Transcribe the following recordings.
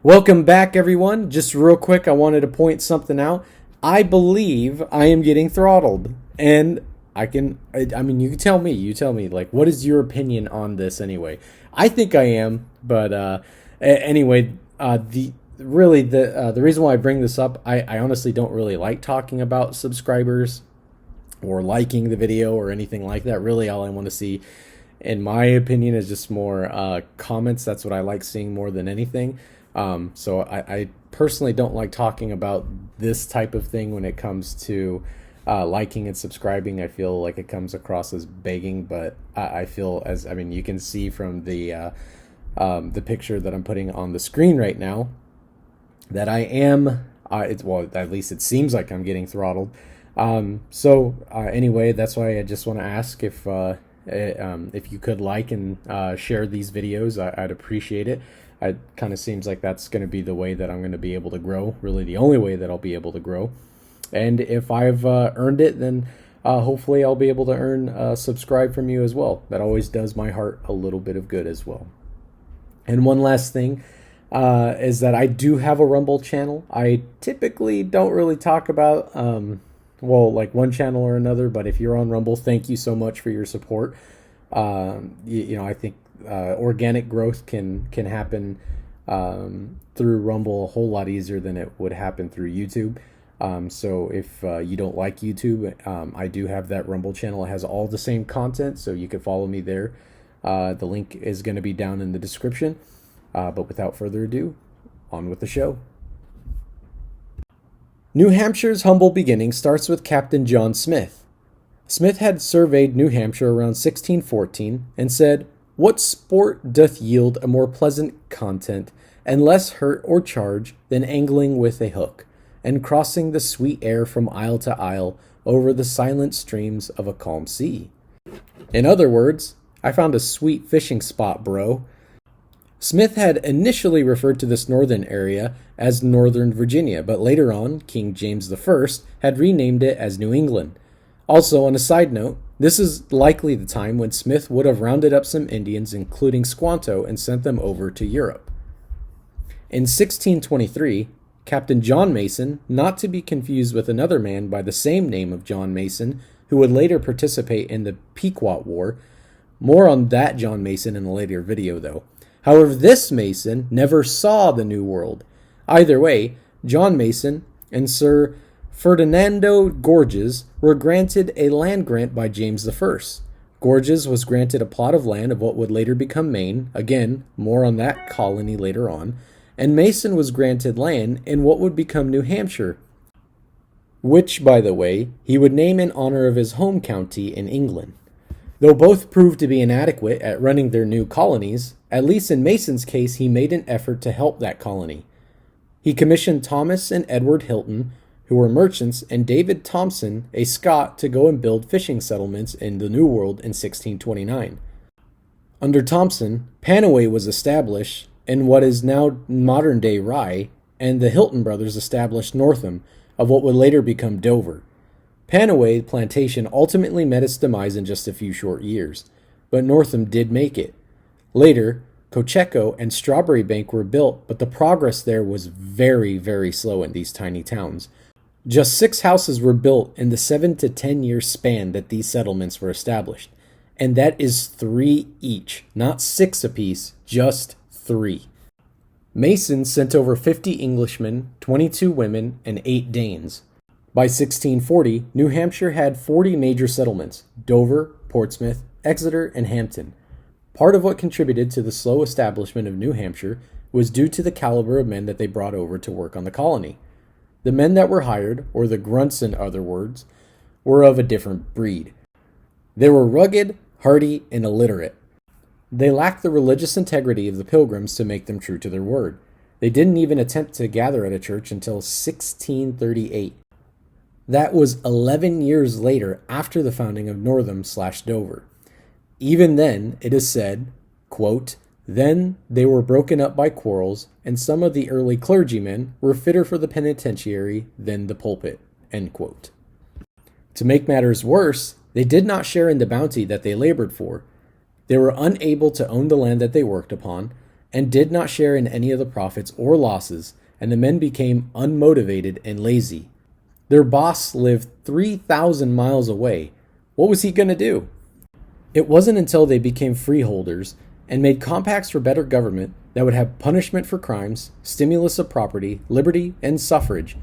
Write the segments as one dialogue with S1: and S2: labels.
S1: Welcome back, everyone. Just real quick, I wanted to point something out. I believe I am getting throttled, and I mean, you can tell me. You tell me, like, what is your opinion on this anyway? I think I am, but anyway, the reason why I bring this up, I honestly don't really like talking about subscribers or liking the video or anything like that. Really, all I want to see, in my opinion, is just more comments. That's what I like seeing more than anything. So I personally don't like talking about this type of thing when it comes to liking and subscribing. I feel like it comes across as begging, but I feel as, I mean, you can see from the picture that I'm putting on the screen right now that I am, well, at least it seems like I'm getting throttled. Anyway, that's why I just want to ask if you could like and share these videos. I'd appreciate it. It kind of seems like that's going to be the way that I'm going to be able to grow, really the only way that I'll be able to grow. And if I've earned it, then hopefully I'll be able to earn subscribe from you as well. That always does my heart a little bit of good as well. And one last thing is that I do have a Rumble channel. I typically don't really talk about, like one channel or another, but if you're on Rumble, thank you so much for your support. I think organic growth can happen through Rumble a whole lot easier than it would happen through YouTube. So if you don't like YouTube, I do have that Rumble channel. It has all the same content, so you can follow me there. The link is going to be down in the description. But without further ado, on with the show. New Hampshire's humble beginning starts with Captain John Smith. Smith had surveyed New Hampshire around 1614 and said, "What sport doth yield a more pleasant content, and less hurt or charge, than angling with a hook, and crossing the sweet air from isle to isle, over the silent streams of a calm sea?" In other words, I found a sweet fishing spot, bro. Smith had initially referred to this northern area as Northern Virginia, but later on, King James I had renamed it as New England. Also, on a side note, this is likely the time when Smith would have rounded up some Indians, including Squanto, and sent them over to Europe. In 1623, Captain John Mason, not to be confused with another man by the same name of John Mason, who would later participate in the Pequot War. More on that John Mason in a later video, though. However, this Mason never saw the New World. Either way, John Mason and Sir Ferdinando Gorges were granted a land grant by James I. Gorges was granted a plot of land of what would later become Maine. Again, more on that colony later on. And Mason was granted land in what would become New Hampshire, which, by the way, he would name in honor of his home county in England. Though both proved to be inadequate at running their new colonies, at least in Mason's case, he made an effort to help that colony. He commissioned Thomas and Edward Hilton, who were merchants, and David Thompson, a Scot, to go and build fishing settlements in the New World in 1629. Under Thompson, Panaway was established in what is now modern-day Rye, and the Hilton brothers established Northam, of what would later become Dover. Panaway plantation ultimately met its demise in just a few short years, but Northam did make it. Later, Cocheco and Strawberry Bank were built, but the progress there was very, very slow in these tiny towns. Just 6 houses were built in the 7 to 10 year span that these settlements were established, and that is 3 each, not 6 apiece, just 3. Mason sent over 50 Englishmen, 22 women, and 8 Danes. By 1640, New Hampshire had 40 major settlements: Dover, Portsmouth, Exeter, and Hampton. Part of what contributed to the slow establishment of New Hampshire was due to the caliber of men that they brought over to work on the colony. The men that were hired, or the grunts in other words, were of a different breed. They were rugged, hardy, and illiterate. They lacked the religious integrity of the Pilgrims to make them true to their word. They didn't even attempt to gather at a church until 1638. That was 11 years later, after the founding of Northam/Dover. Even then, it is said, quote, "Then they were broken up by quarrels, and some of the early clergymen were fitter for the penitentiary than the pulpit." End quote. To make matters worse, they did not share in the bounty that they labored for. They were unable to own the land that they worked upon, and did not share in any of the profits or losses, and the men became unmotivated and lazy. Their boss lived 3,000 miles away. What was he going to do? It wasn't until they became freeholders and made compacts for better government that would have punishment for crimes, stimulus of property, liberty, and suffrage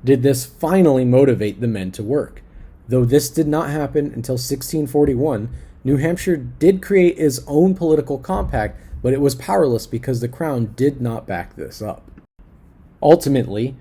S1: did this finally motivate the men to work. Though this did not happen until 1641, New Hampshire did create its own political compact, but it was powerless because the crown did not back this up. Ultimately,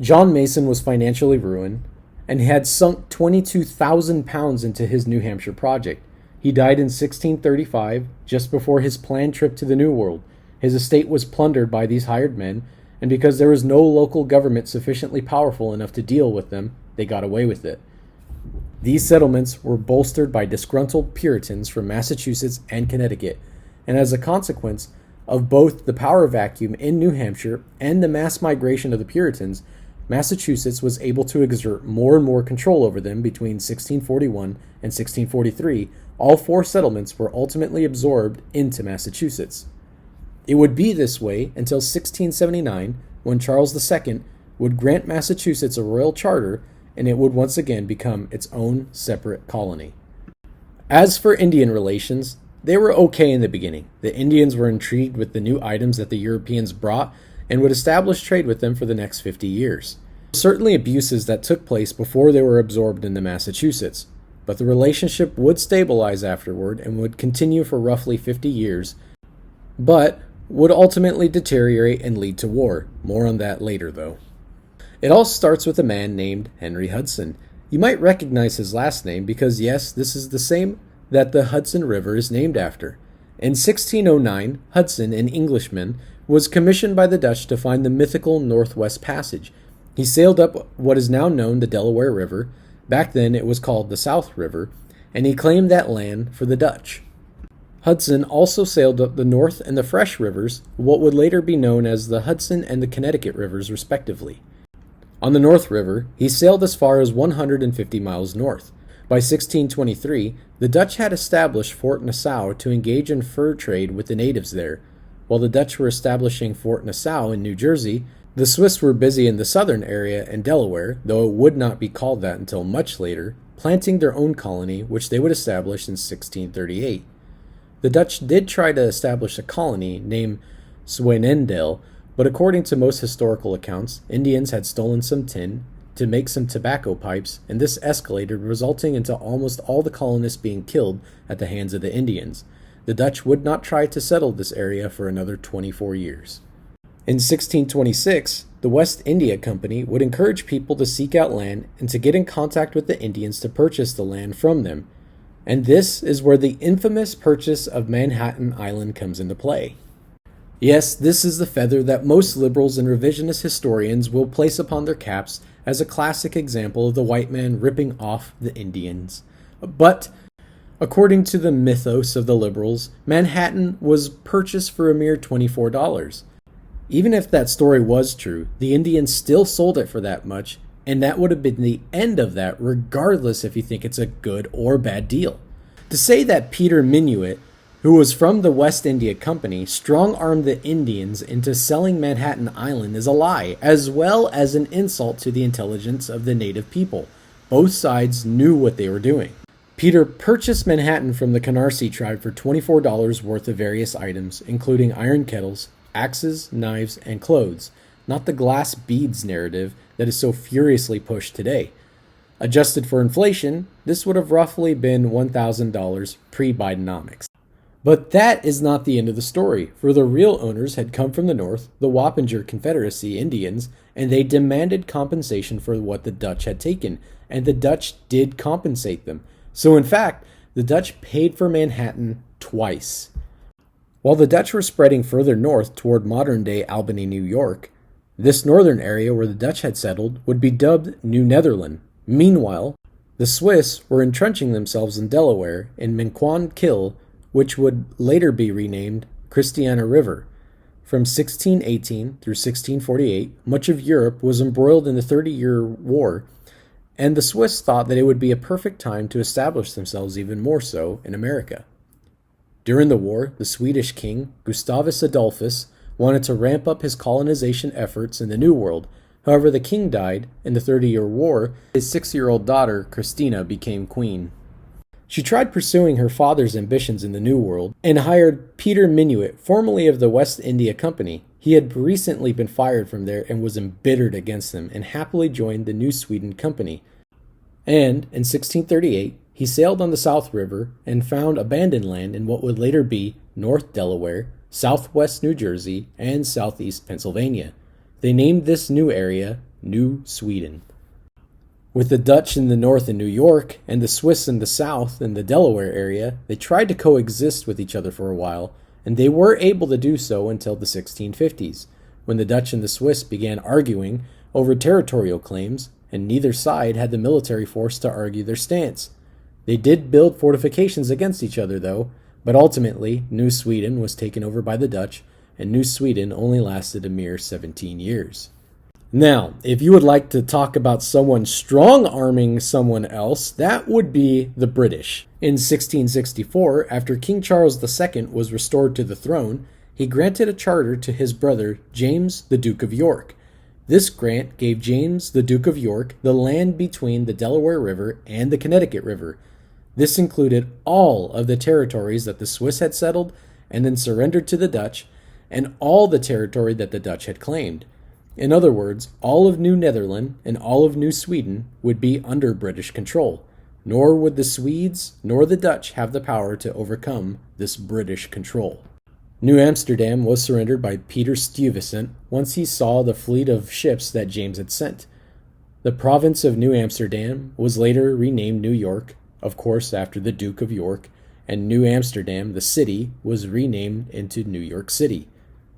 S1: John Mason was financially ruined and had sunk 22,000 pounds into his New Hampshire project. He died in 1635, just before his planned trip to the New World. His estate was plundered by these hired men, and because there was no local government sufficiently powerful enough to deal with them, they got away with it. These settlements were bolstered by disgruntled Puritans from Massachusetts and Connecticut, and as a consequence of both the power vacuum in New Hampshire and the mass migration of the Puritans, Massachusetts was able to exert more and more control over them between 1641 and 1643. All 4 settlements were ultimately absorbed into Massachusetts. It would be this way until 1679, when Charles II would grant Massachusetts a royal charter, and it would once again become its own separate colony. As for Indian relations, they were okay in the beginning. The Indians were intrigued with the new items that the Europeans brought and would establish trade with them for the next 50 years. Certainly abuses that took place before they were absorbed into Massachusetts, but the relationship would stabilize afterward and would continue for roughly 50 years, but would ultimately deteriorate and lead to war. More on that later, though. It all starts with a man named Henry Hudson. You might recognize his last name because, yes, this is the same that the Hudson River is named after. In 1609, Hudson, an Englishman, was commissioned by the Dutch to find the mythical Northwest Passage. He sailed up what is now known the Delaware River. Back then it was called the South River, and he claimed that land for the Dutch. Hudson also sailed up the North and the Fresh Rivers, what would later be known as the Hudson and the Connecticut Rivers, respectively. On the North River, he sailed as far as 150 miles north. By 1623, the Dutch had established Fort Nassau to engage in fur trade with the natives there. While the Dutch were establishing Fort Nassau in New Jersey, the Swiss were busy in the southern area in Delaware, though it would not be called that until much later, planting their own colony, which they would establish in 1638. The Dutch did try to establish a colony named Zwijnendale, but according to most historical accounts, Indians had stolen some tin to make some tobacco pipes, and this escalated, resulting into almost all the colonists being killed at the hands of the Indians. The Dutch would not try to settle this area for another 24 years. In 1626, the West India Company would encourage people to seek out land and to get in contact with the Indians to purchase the land from them. And this is where the infamous purchase of Manhattan Island comes into play. Yes, this is the feather that most liberals and revisionist historians will place upon their caps as a classic example of the white man ripping off the Indians. But, according to the mythos of the liberals, Manhattan was purchased for a mere $24. Even if that story was true, the Indians still sold it for that much, and that would have been the end of that, regardless if you think it's a good or bad deal. To say that Peter Minuit, who was from the West India Company, strong-armed the Indians into selling Manhattan Island is a lie, as well as an insult to the intelligence of the native people. Both sides knew what they were doing. Peter purchased Manhattan from the Canarsie tribe for $24 worth of various items, including iron kettles, axes, knives, and clothes, not the glass beads narrative that is so furiously pushed today. Adjusted for inflation, this would have roughly been $1,000 pre-Bidenomics. But that is not the end of the story, for the real owners had come from the north, the Wappinger Confederacy Indians, and they demanded compensation for what the Dutch had taken, and the Dutch did compensate them. So in fact, the Dutch paid for Manhattan twice. While the Dutch were spreading further north toward modern-day Albany, New York, this northern area where the Dutch had settled would be dubbed New Netherland. Meanwhile, the Swiss were entrenching themselves in Delaware in Minquon Kill, which would later be renamed Christiana River. From 1618 through 1648, much of Europe was embroiled in the 30-Year War, and the Swiss thought that it would be a perfect time to establish themselves even more so in America. During the war, the Swedish king, Gustavus Adolphus, wanted to ramp up his colonization efforts in the New World. However, the king died in the 30-Year War. His 6-year-old daughter, Christina, became queen. She tried pursuing her father's ambitions in the New World and hired Peter Minuit, formerly of the West India Company. He had recently been fired from there and was embittered against them and happily joined the New Sweden Company. And in 1638, he sailed on the South River and found abandoned land in what would later be North Delaware, Southwest New Jersey, and Southeast Pennsylvania. They named this new area New Sweden. With the Dutch in the north in New York and the Swiss in the south in the Delaware area, they tried to coexist with each other for a while, and they were able to do so until the 1650s, when the Dutch and the Swiss began arguing over territorial claims, and neither side had the military force to argue their stance. They did build fortifications against each other, though, but ultimately New Sweden was taken over by the Dutch, and New Sweden only lasted a mere 17 years. Now, if you would like to talk about someone strong-arming someone else, that would be the British. In 1664, after King Charles II was restored to the throne, he granted a charter to his brother James, the Duke of York. This grant gave James, the Duke of York, the land between the Delaware River and the Connecticut River. This included all of the territories that the Swiss had settled and then surrendered to the Dutch, and all the territory that the Dutch had claimed. In other words, all of New Netherland and all of New Sweden would be under British control, nor would the Swedes nor the Dutch have the power to overcome this British control. New Amsterdam was surrendered by Peter Stuyvesant once he saw the fleet of ships that James had sent. The province of New Amsterdam was later renamed New York, of course after the Duke of York, and New Amsterdam, the city, was renamed into New York City.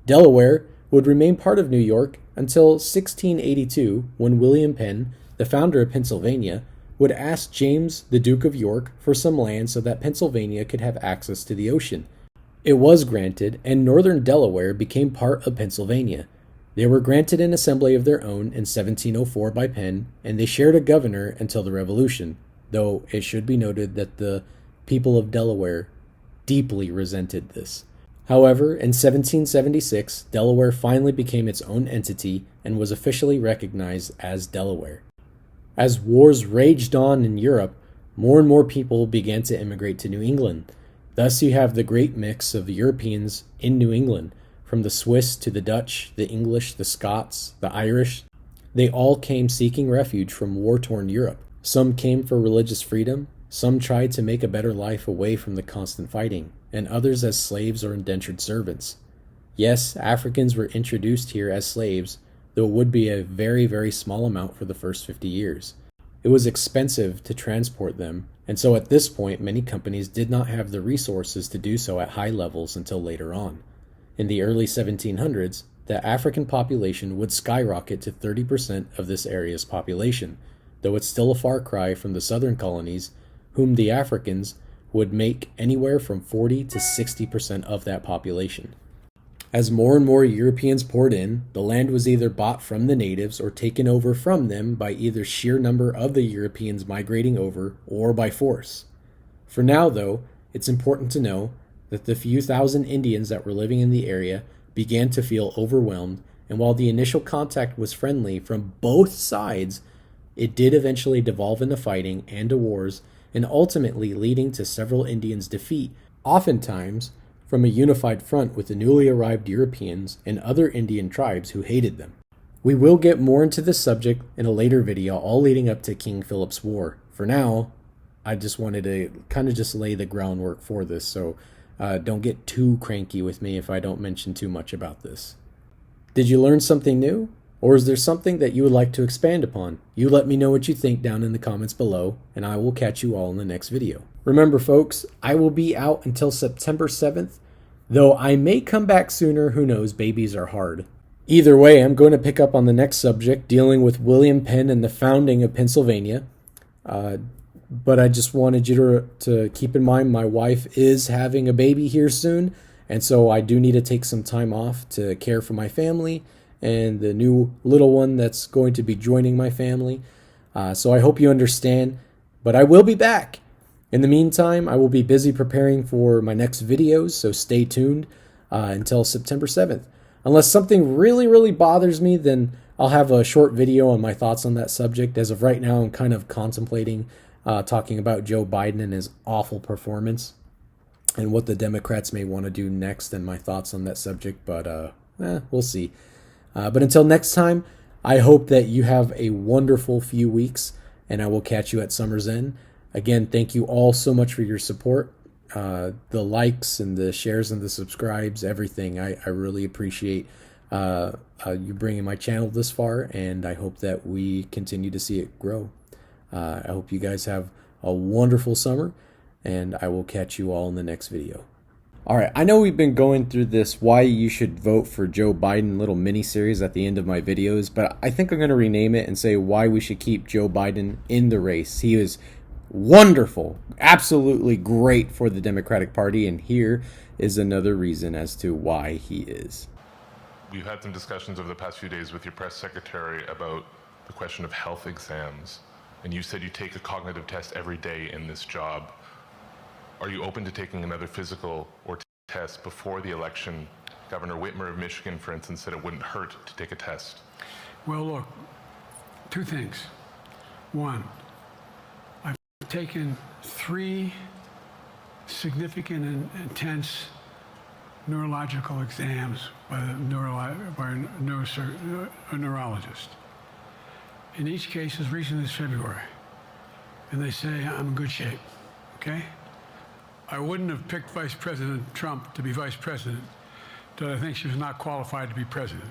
S1: Delaware would remain part of New York until 1682, when William Penn, the founder of Pennsylvania, would ask James, the Duke of York, for some land so that Pennsylvania could have access to the ocean. It was granted, and northern Delaware became part of Pennsylvania. They were granted an assembly of their own in 1704 by Penn, and they shared a governor until the Revolution, though it should be noted that the people of Delaware deeply resented this. However, in 1776, Delaware finally became its own entity and was officially recognized as Delaware. As wars raged on in Europe, more and more people began to immigrate to New England. Thus you have the great mix of the Europeans in New England, from the Swiss to the Dutch, the English, the Scots, the Irish. They all came seeking refuge from war-torn Europe. Some came for religious freedom, some tried to make a better life away from the constant fighting, and others as slaves or indentured servants. Yes, Africans were introduced here as slaves, though it would be a very, very small amount for the first 50 years. It was expensive to transport them, and so at this point many companies did not have the resources to do so at high levels until later on. In the early 1700s, the African population would skyrocket to 30% of this area's population, though it's still a far cry from the southern colonies, whom the Africans would make anywhere from 40 to 60% of that population. As more and more Europeans poured in, the land was either bought from the natives or taken over from them by either sheer number of the Europeans migrating over or by force. For now, though, it's important to know that the few thousand Indians that were living in the area began to feel overwhelmed, and while the initial contact was friendly from both sides, it did eventually devolve into fighting and to wars, and ultimately leading to several Indians' defeat, oftentimes from a unified front with the newly arrived Europeans and other Indian tribes who hated them. We will get more into this subject in a later video, all leading up to King Philip's War. For now, I just wanted to kind of just lay the groundwork for this, so don't get too cranky with me if I don't mention too much about this. Did you learn something new? Or is there something that you would like to expand upon? You let me know what you think down in the comments below, and I will catch you all in the next video. Remember folks, I will be out until September 7th, though I may come back sooner, who knows, babies are hard. Either way, I'm going to pick up on the next subject, dealing with William Penn and the founding of Pennsylvania. But I just wanted you to keep in mind my wife is having a baby here soon, and so I do need to take some time off to care for my family and the new little one that's going to be joining my family. So I hope you understand, but I will be back. In the meantime, I will be busy preparing for my next videos, so stay tuned until September 7th. Unless something really, really bothers me, then I'll have a short video on my thoughts on that subject. As of right now, I'm kind of contemplating talking about Joe Biden and his awful performance and what the Democrats may want to do next and my thoughts on that subject, but we'll see. But until next time, I hope that you have a wonderful few weeks, and I will catch you at summer's end. Again, thank you all so much for your support. The likes and the shares and the subscribes, everything. I really appreciate you bringing my channel this far, and I hope that we continue to see it grow. I hope you guys have a wonderful summer, and I will catch you all in the next video. All right, I know we've been going through this why you should vote for Joe Biden little mini series at the end of my videos, but I think I'm going to rename it and say why we should keep Joe Biden in the race. He is wonderful, absolutely great for the Democratic Party, and here is another reason as to why he is.
S2: We've had some discussions over the past few days with your press secretary about the question of health exams, and you said you take a cognitive test every day in this job. Are you open to taking another physical or test before the election? Governor Whitmer of Michigan, for instance, said it wouldn't hurt to take a test.
S3: Well, look, two things. One, I've taken 3 significant and intense neurological exams by a neurologist. In each case, as recent as February. And they say I'm in good shape, okay? I wouldn't have picked Vice President Trump to be vice president, but I think she was not qualified to be president.